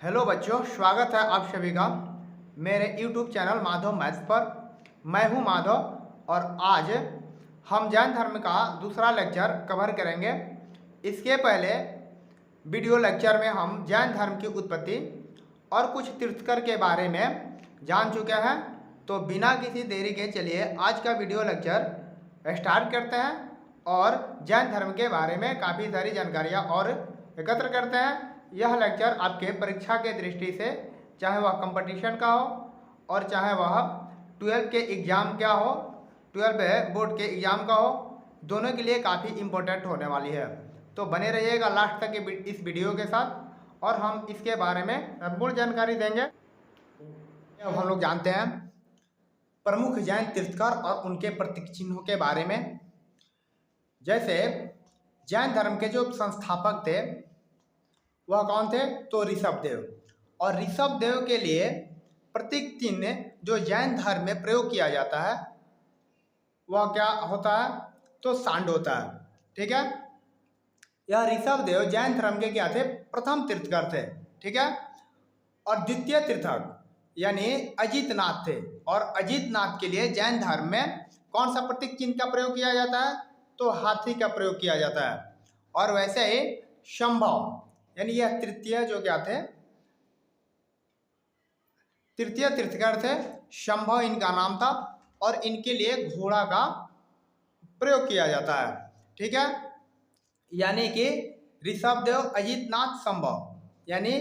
Hello बच्चों, स्वागत है आप सभी का मेरे YouTube चैनल माधव मैथ्स पर। मैं हूं माधव और आज हम जैन धर्म का दूसरा लेक्चर कवर करेंगे। इसके पहले वीडियो लेक्चर में हम जैन धर्म की उत्पत्ति और कुछ तीर्थंकर के बारे में जान चुके हैं। तो बिना किसी देरी के चलिए आज का वीडियो लेक्चर स्टार्ट करते हैं और जैन धर्म के बारे में काफ़ी सारी जानकारियाँ और एकत्र करते हैं। यह लेक्चर आपके परीक्षा के दृष्टि से, चाहे वह कंपटीशन का हो और चाहे वह 12 के एग्ज़ाम क्या हो, 12 बोर्ड के एग्ज़ाम का हो, दोनों के लिए काफ़ी इम्पोर्टेंट होने वाली है। तो बने रहिएगा लास्ट तक इस वीडियो के साथ और हम इसके बारे में मूल जानकारी देंगे। अब हम लोग जानते हैं प्रमुख जैन तीर्थंकर और उनके प्रतीक चिन्हों के बारे में। जैसे जैन धर्म के जो संस्थापक थे वह कौन थे? तो ऋषभदेव। और ऋषभदेव के लिए प्रतीक चिन्ह जो जैन धर्म में प्रयोग किया जाता है वह क्या होता है? तो सांड होता है। ठीक है, यह ऋषभदेव जैन धर्म के क्या थे? प्रथम तीर्थंकर थे। ठीक है, और द्वितीय तीर्थंकर यानी अजितनाथ थे। और अजितनाथ के लिए जैन धर्म में कौन सा प्रतीक चिन्ह का प्रयोग किया जाता है? तो हाथी का प्रयोग किया जाता है। और वैसे ही शंभव यानी यह तृतीय जो क्या थे? तृतीय तीर्थंकर थे, शंभव इनका नाम था। और इनके लिए घोड़ा का प्रयोग किया जाता है। ठीक है, यानी कि ऋषभदेव, अजितनाथ, शंभव यानी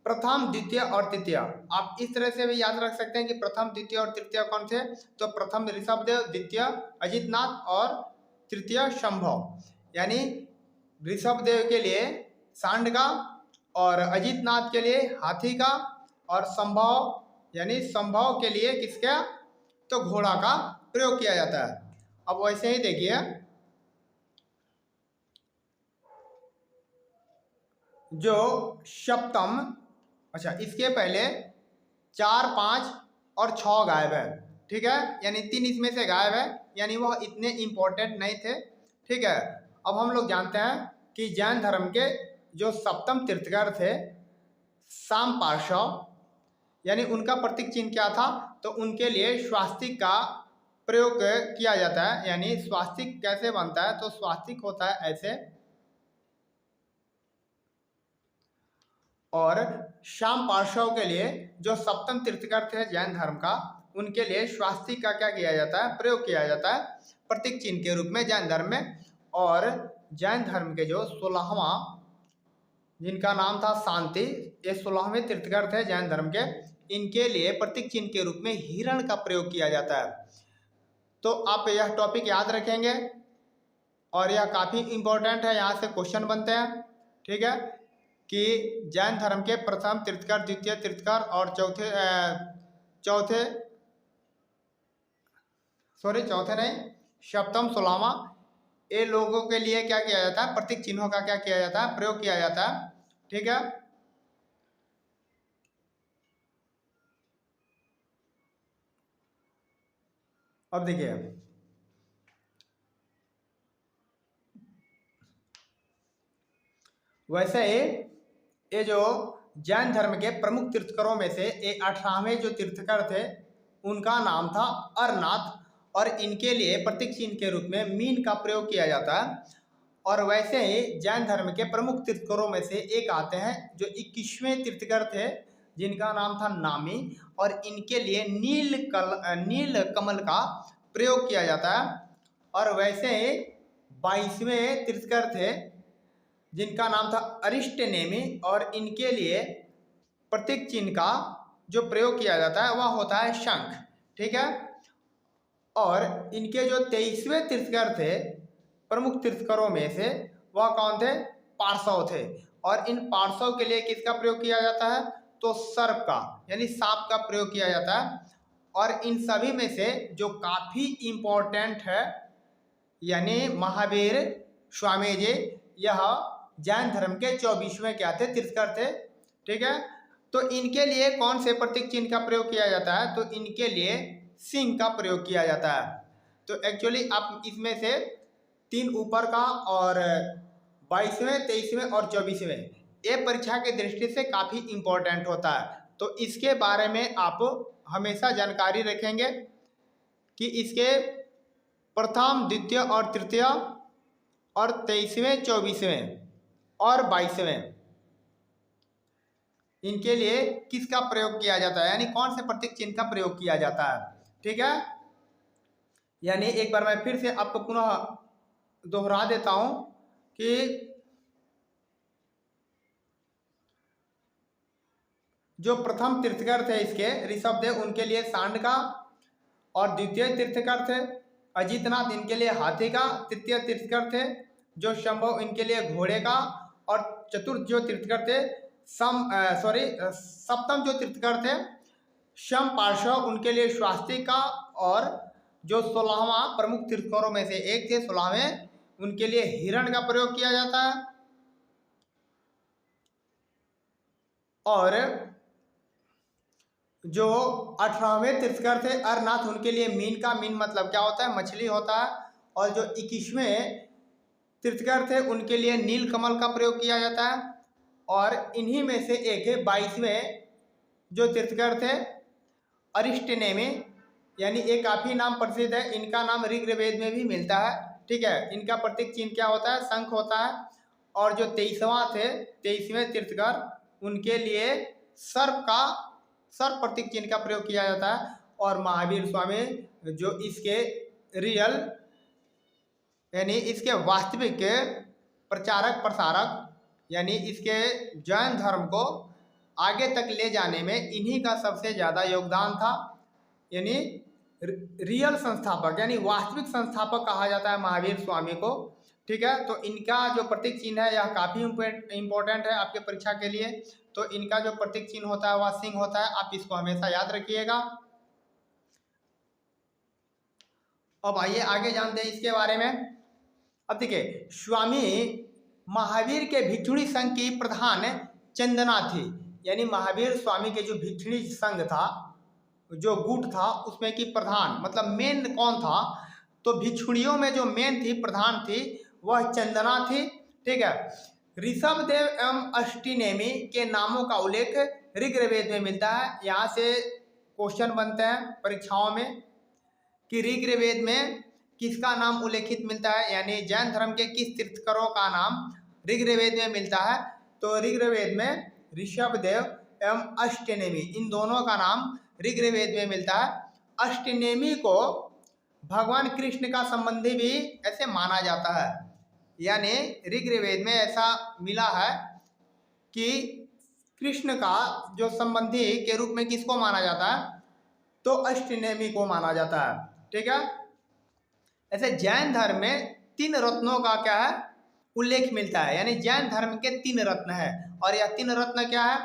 प्रथम, द्वितीय और तृतीय। आप इस तरह से भी याद रख सकते हैं कि प्रथम, द्वितीय और तृतीय कौन थे? तो प्रथम ऋषभदेव, द्वितीय अजितनाथ और तृतीय शंभव। यानी ऋषभदेव के लिए सांड का और अजितनाथ के लिए हाथी का और संभव यानी संभव के लिए किसका? तो घोड़ा का प्रयोग किया जाता है। अब वैसे ही देखिए जो सप्तम, अच्छा इसके पहले 4, 5 और 6 गायब है। ठीक है, यानी 3 इसमें से गायब है, यानी वह इतने इम्पोर्टेंट नहीं थे। ठीक है, अब हम लोग जानते हैं कि जैन धर्म के जो सप्तम तीर्थंकर थे शाम पार्श्व, यानी उनका प्रतीक चिन्ह क्या था? तो उनके लिए स्वास्तिक का प्रयोग किया जाता है। यानी स्वास्तिक कैसे बनता है? तो स्वास्तिक होता है ऐसे, और शाम पार्श्व के लिए जो सप्तम तीर्थंकर थे जैन धर्म का, उनके लिए स्वास्तिक का क्या किया जाता है? प्रयोग किया जाता है प्रतीक चिन्ह के रूप में जैन धर्म में। और जैन धर्म के जो 16वां, जिनका नाम था शांति, ये 16वें तीर्थंकर थे जैन धर्म के, इनके लिए प्रतीक चिन्ह के रूप में हिरण का प्रयोग किया जाता है। तो आप यह टॉपिक याद रखेंगे और यह काफ़ी इम्पोर्टेंट है, यहाँ से क्वेश्चन बनते हैं। ठीक है, कि जैन धर्म के प्रथम तीर्थंकर, द्वितीय तीर्थंकर और चौथे नहीं, सप्तम, 16वां, ये लोगों के लिए क्या किया जाता है? प्रतीक चिन्हों का क्या किया जाता है? प्रयोग किया जाता है। ठीक है, अब देखिए वैसे ये जो जैन धर्म के प्रमुख तीर्थंकरों में से 18वें जो तीर्थंकर थे उनका नाम था अरनाथ। और इनके लिए प्रतीक चिन्ह के रूप में मीन का प्रयोग किया जाता है। और वैसे ही जैन धर्म के प्रमुख तीर्थंकरों में से एक आते हैं जो 21वें तीर्थंकर थे, जिनका नाम था नामी। और इनके लिए नील कमल का प्रयोग किया जाता है। और वैसे ही 22वें तीर्थंकर थे जिनका नाम था अरिष्टनेमी। और इनके लिए प्रतीक चिन्ह का जो प्रयोग किया जाता है वह होता है शंख। ठीक है, और इनके जो 23वें तीर्थंकर थे प्रमुख तीर्थंकरों में से, वह कौन थे? पार्श्व थे। और इन पार्श्व के लिए किसका प्रयोग किया जाता है? तो सर्प का यानी सांप का प्रयोग किया जाता है। और इन सभी में से जो काफ़ी इम्पोर्टेंट है यानी महावीर स्वामी जी, यह जैन धर्म के 24वें क्या थे? तीर्थंकर थे। ठीक है, तो इनके लिए कौन से प्रतीक चिन्ह का प्रयोग किया जाता है? तो इनके लिए सिंह का प्रयोग किया जाता है। तो एक्चुअली आप इसमें से 3 ऊपर का और 22वें, 23वें और 24वें ये परीक्षा की दृष्टि से काफ़ी इम्पोर्टेंट होता है। तो इसके बारे में आप हमेशा जानकारी रखेंगे कि इसके प्रथम, द्वितीय और तृतीय और 23वें, 24वें और 22वें इनके लिए किसका प्रयोग किया जाता है, यानी कौन से प्रतीक चिन्ह का प्रयोग किया जाता है। ठीक है, यानी एक बार मैं फिर से आपको पुनः दोहरा देता हूं कि जो प्रथम तीर्थकर थे इसके ऋषभदेव, उनके लिए सांड का, और द्वितीय तीर्थकर थे अजितनाथ, इनके लिए हाथी का, तृतीय तीर्थकर थे जो शंभव, इनके लिए घोड़े का, और चतुर्थ जो तीर्थकर थे सप्तम जो तीर्थकर थे शम पार्श्व, उनके लिए स्वास्तिक का, और जो 16वां प्रमुख तीर्थकरों में से एक थे 16वें, उनके लिए हिरण का प्रयोग किया जाता है। और जो 18वें तीर्थकर थे अरनाथ, उनके लिए मीन का, मीन मतलब क्या होता है, मछली होता है। और जो 21वें तीर्थकर थे उनके लिए नील कमल का प्रयोग किया जाता है। और इन्हीं में से एक है 22वें जो तीर्थकर थे अरिस्टनेमी, यानी ये काफ़ी नाम प्रसिद्ध है, इनका नाम ऋग्वेद में भी मिलता है। ठीक है, इनका प्रतीक चिन्ह क्या होता है, शंख होता है। और जो 23वें तीर्थकर, उनके लिए सर्प प्रतीक चिन्ह का प्रयोग किया जाता है। और महावीर स्वामी जो इसके रियल यानी इसके वास्तविक प्रचारक प्रसारक, यानी इसके जैन धर्म को आगे तक ले जाने में इन्हीं का सबसे ज़्यादा योगदान था। यानी रियल संस्थापक यानी वास्तविक संस्थापक कहा जाता है महावीर स्वामी को। ठीक है, तो इनका जो प्रतीक चिन्ह है यह काफ़ी इम्पोर्टेंट है आपके परीक्षा के लिए। तो इनका जो प्रतीक चिन्ह होता है वह सिंह होता है, आप इसको हमेशा याद रखिएगा। अब आइए आगे जानते हैं इसके बारे में। अब देखिए, स्वामी महावीर के भिक्षुणी संघ की प्रधान चंदना थी, यानी महावीर स्वामी के जो भिक्षुणी संघ था, जो गुट था, उसमें की प्रधान मतलब मेन कौन था, तो भिक्षुणियों में जो मेन थी, प्रधान थी, वह चंदना थी। ठीक है, ऋषभदेव एवं अष्टिनेमी के नामों का उल्लेख ऋग्वेद में मिलता है। यहाँ से क्वेश्चन बनते हैं परीक्षाओं में कि ऋग्वेद में किसका नाम उल्लेखित मिलता है, यानी जैन धर्म के किस तीर्थकरों का नाम ऋग्वेद में मिलता है। तो ऋग्वेद में ऋषभदेव एवं अष्टनेमी, इन दोनों का नाम ऋग्वेद में मिलता है। अष्टनेमी को भगवान कृष्ण का संबंधी भी ऐसे माना जाता है, यानी ऋग्वेद में ऐसा मिला है कि कृष्ण का जो संबंधी के रूप में किसको माना जाता है, तो अष्टनेमी को माना जाता है। ठीक है, ऐसे जैन धर्म में 3 रत्नों का क्या है, उल्लेख मिलता है, यानी जैन धर्म के 3 रत्न है। और यह 3 रत्न क्या है,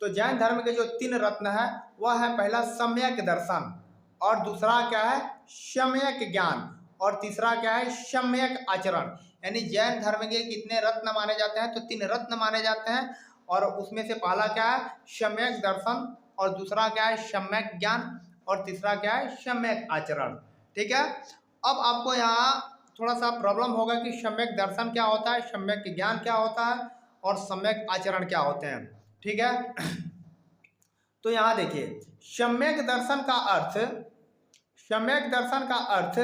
तो जैन धर्म के जो 3 रत्न है वह है पहला सम्यक दर्शन, और दूसरा क्या है सम्यक ज्ञान, और तीसरा क्या है सम्यक आचरण। यानी जैन धर्म के कितने रत्न माने जाते हैं, तो 3 रत्न माने जाते हैं। और उसमें से पहला क्या है सम्यक दर्शन, और दूसरा क्या है सम्यक ज्ञान, और तीसरा क्या है सम्यक आचरण। ठीक है, अब आपको यहाँ थोड़ा सा प्रॉब्लम होगा कि सम्यक दर्शन क्या होता है, सम्यक ज्ञान क्या होता है, और सम्यक आचरण क्या होते हैं। ठीक है, तो यहाँ देखिए, सम्यक दर्शन का अर्थ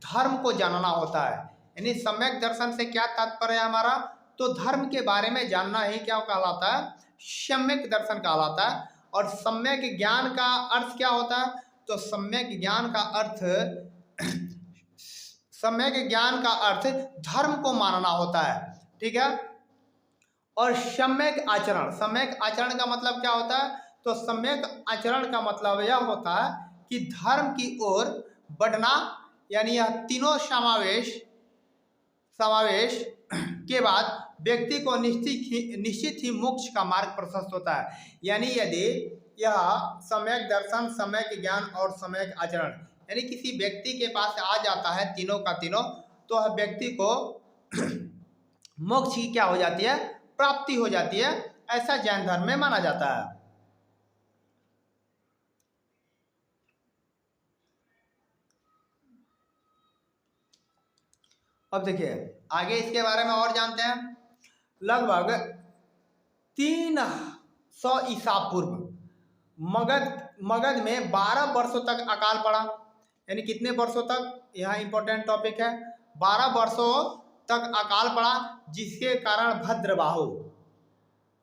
धर्म को जानना होता है। यानी सम्यक दर्शन से क्या तात्पर्य है हमारा, तो धर्म के बारे में जानना ही क्या कहलाता है, सम्यक दर्शन कहलाता है। और सम्यक ज्ञान का अर्थ क्या होता है, तो सम्यक ज्ञान का अर्थ धर्म को मानना होता है। ठीक है, और सम्यक आचरण का मतलब क्या होता है, तो सम्यक आचरण का मतलब यह होता है कि धर्म की ओर बढ़ना, यानी यह तीनों समावेश के बाद व्यक्ति को निश्चित ही मोक्ष का मार्ग प्रशस्त होता है। यानी यदि यह सम्यक दर्शन, सम्यक ज्ञान और सम्यक आचरण यानी किसी व्यक्ति के पास आ जाता है तीनों का तीनों, तो वह व्यक्ति को मोक्ष की क्या हो जाती है, प्राप्ति हो जाती है, ऐसा जैन धर्म में माना जाता है। अब देखिए आगे इसके बारे में और जानते हैं। लगभग 300 ईसा पूर्व मगध में 12 वर्षों तक अकाल पड़ा। यानी कितने वर्षों तक, यहाँ इंपॉर्टेंट टॉपिक है, 12 वर्षों तक अकाल पड़ा, जिसके कारण भद्रबाहु,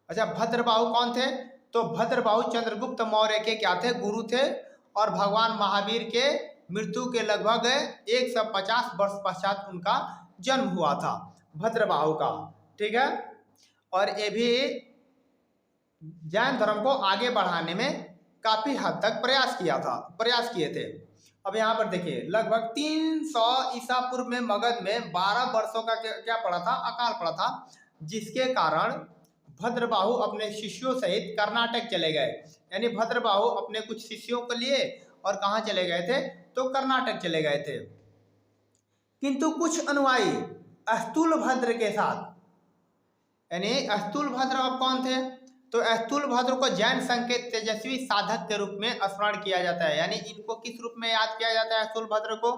अच्छा भद्रबाहु कौन थे, तो भद्रबाहु चंद्रगुप्त मौर्य के क्या थे, गुरु थे, और भगवान महावीर के मृत्यु के लगभग 150 वर्ष पश्चात उनका जन्म हुआ था, भद्रबाहु का। ठीक है, और ये भी जैन धर्म को आगे बढ़ाने में काफी हद तक प्रयास किए थे। अब यहाँ पर देखिए, लगभग 300 ईसा पूर्व में मगध में 12 वर्षों का क्या पड़ा था, अकाल पड़ा था, जिसके कारण भद्रबाहु अपने शिष्यों सहित कर्नाटक चले गए। यानी भद्रबाहु अपने कुछ शिष्यों को लिए और कहाँ चले गए थे, तो कर्नाटक चले गए थे। किंतु कुछ अनुयायी स्थूलभद्र के साथ, यानी स्थूलभद्र अब कौन थे, तो स्थूलभद्र को जैन संघ के तेजस्वी साधक के रूप में स्मरण किया जाता है। यानी इनको किस रूप में याद किया जाता है स्थूलभद्र को,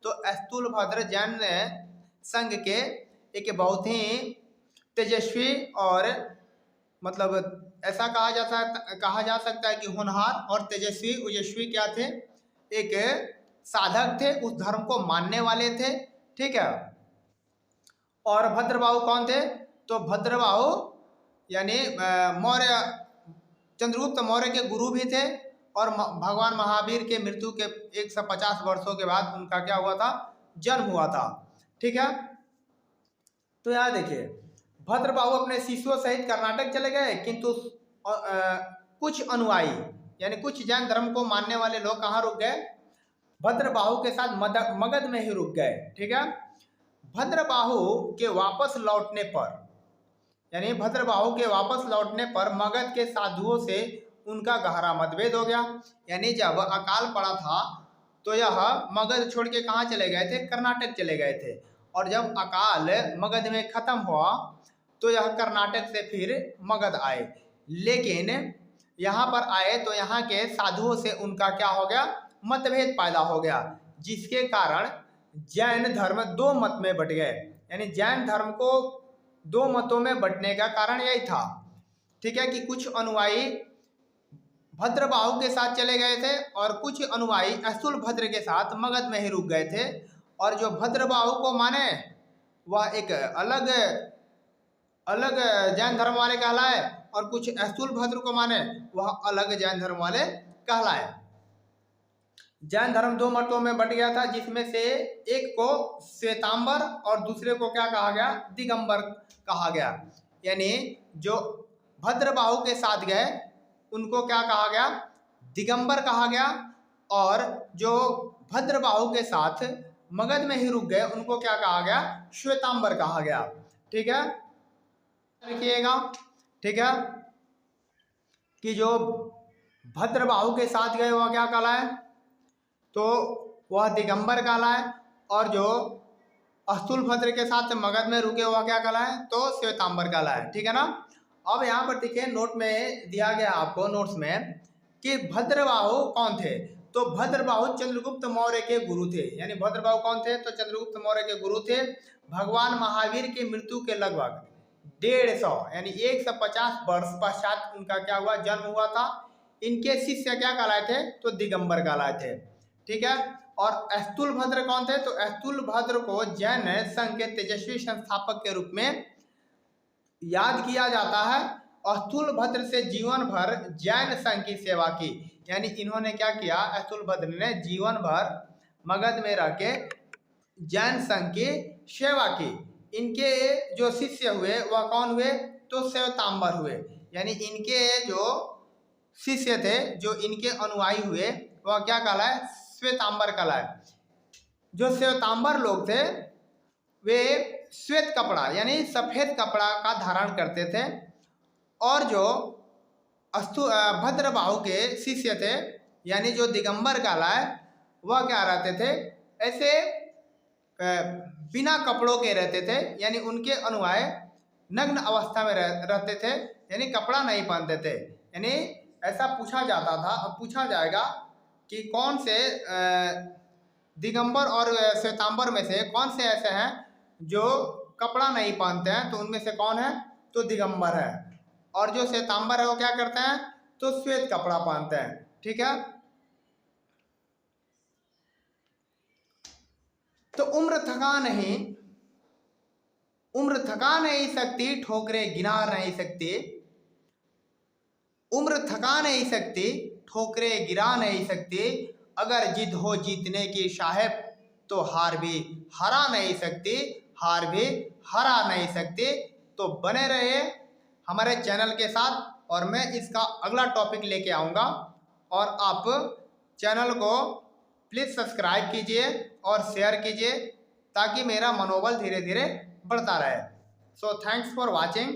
तो स्थूलभद्र जैन संघ के एक बहुत ही तेजस्वी और मतलब ऐसा कहा जा सकता है कि होनहार और तेजस्वी ओजस्वी क्या थे, एक साधक थे, उस धर्म को मानने वाले थे। ठीक है, और भद्रबाहु कौन थे, तो भद्रबाहु यानी मौर्य चंद्रगुप्त मौर्य के गुरु भी थे, और भगवान महावीर के मृत्यु के 150 वर्षों के बाद उनका क्या हुआ था, जन्म हुआ था। ठीक है, तो यहाँ देखिए, भद्रबाहु अपने शिष्यों सहित कर्नाटक चले गए, किंतु कुछ अनुयायी यानी कुछ जैन धर्म को मानने वाले लोग कहाँ रुक गए, भद्रबाहु के साथ मगध में ही रुक गए। ठीक है, भद्रबाहु के वापस लौटने पर, यानी भद्रबाहु के वापस लौटने पर मगध के साधुओं से उनका गहरा मतभेद हो गया। यानी जब अकाल पड़ा था तो यह मगध छोड़ के कहाँ चले गए थे, कर्नाटक चले गए थे, और जब अकाल मगध में खत्म हुआ तो यह कर्नाटक से फिर मगध आए। लेकिन यहाँ पर आए तो यहाँ के साधुओं से उनका क्या हो गया, मतभेद पैदा हो गया, जिसके कारण जैन धर्म दो मत में बट गए। यानी जैन धर्म को दो मतों में बंटने का कारण यही था। ठीक है, कि कुछ अनुयायी भद्रबाहु के साथ चले गए थे और कुछ अनुयायी स्थूलभद्र के साथ मगध में ही रुक गए थे, और जो भद्रबाहु को माने वह एक अलग जैन धर्म वाले कहलाए, और कुछ स्थूलभद्र को माने वह अलग जैन धर्म वाले कहलाए। जैन धर्म दो मतों में बट गया था, जिसमें से एक को श्वेतांबर और दूसरे को क्या कहा गया, दिगंबर कहा गया। यानी जो भद्रबाहु के साथ गए उनको क्या कहा गया, दिगंबर कहा गया, और जो भद्रबाहु के साथ मगध में ही रुक गए उनको क्या कहा गया, श्वेतांबर कहा गया। ठीक है, लिखिएगा। ठीक है, कि जो भद्रबाहु के साथ गए वह क्या कहलाए, तो वह दिगंबर कहलाए, और जो स्थूलभद्र के साथ मगध में रुके हुआ क्या कहलाए, तो श्वेतांबर कहलाए। ठीक है ना। अब यहाँ पर देखिए, नोट में दिया गया आपको नोट्स में कि भद्रबाहु कौन थे, तो भद्रबाहु चंद्रगुप्त मौर्य के गुरु थे। यानी भद्रबाहु कौन थे, तो चंद्रगुप्त मौर्य के गुरु थे। भगवान महावीर की मृत्यु के लगभग 150 यानी 150 वर्ष पश्चात उनका क्या हुआ, जन्म हुआ था। इनके शिष्य क्या कहलाए थे, तो दिगंबर कहलाए थे। ठीक है, और स्थूलभद्र कौन थे, तो स्थूलभद्र को जैन संघ के तेजस्वी संस्थापक के रूप में याद किया जाता है। स्थूलभद्र से जीवन भर जैन संघ की सेवा की। यानी इन्होंने क्या किया, स्थूलभद्र ने जीवन भर मगध में रह के जैन संघ की सेवा की। इनके जो शिष्य हुए वह कौन हुए, तो श्वेतांबर हुए। यानी इनके जो शिष्य थे, जो इनके अनुयायी हुए, वह क्या कहलाए, श्वेतांबर कहलाए। जो श्वेतांबर लोग थे वे श्वेत कपड़ा यानी सफेद कपड़ा का धारण करते थे, और जो भद्रबाहु के शिष्य थे यानी जो दिगंबर कहलाए वह क्या रहते थे, ऐसे बिना कपड़ों के रहते थे। यानी उनके अनुयायी नग्न अवस्था में रहते थे, यानी कपड़ा नहीं पहनते थे। यानी ऐसा पूछा जाता था, अब पूछा जाएगा कि कौन से दिगंबर और श्वेतांबर में से कौन से ऐसे हैं जो कपड़ा नहीं पहनते हैं, तो उनमें से कौन है, तो दिगंबर है। और जो श्वेतांबर है वो क्या करते हैं, तो श्वेत कपड़ा पहनते हैं। ठीक है, तो उम्र थका नहीं सकती, ठोकरें गिरा नहीं सकती। उम्र थका नहीं सकती, ठोकरें गिरा नहीं सकती। अगर जिद हो जीतने की साहेब, तो हार भी हरा नहीं सकती, हार भी हरा नहीं सकती। तो बने रहे हमारे चैनल के साथ, और मैं इसका अगला टॉपिक लेके आऊँगा। और आप चैनल को प्लीज़ सब्सक्राइब कीजिए और शेयर कीजिए, ताकि मेरा मनोबल धीरे धीरे बढ़ता रहे। So thanks for watching.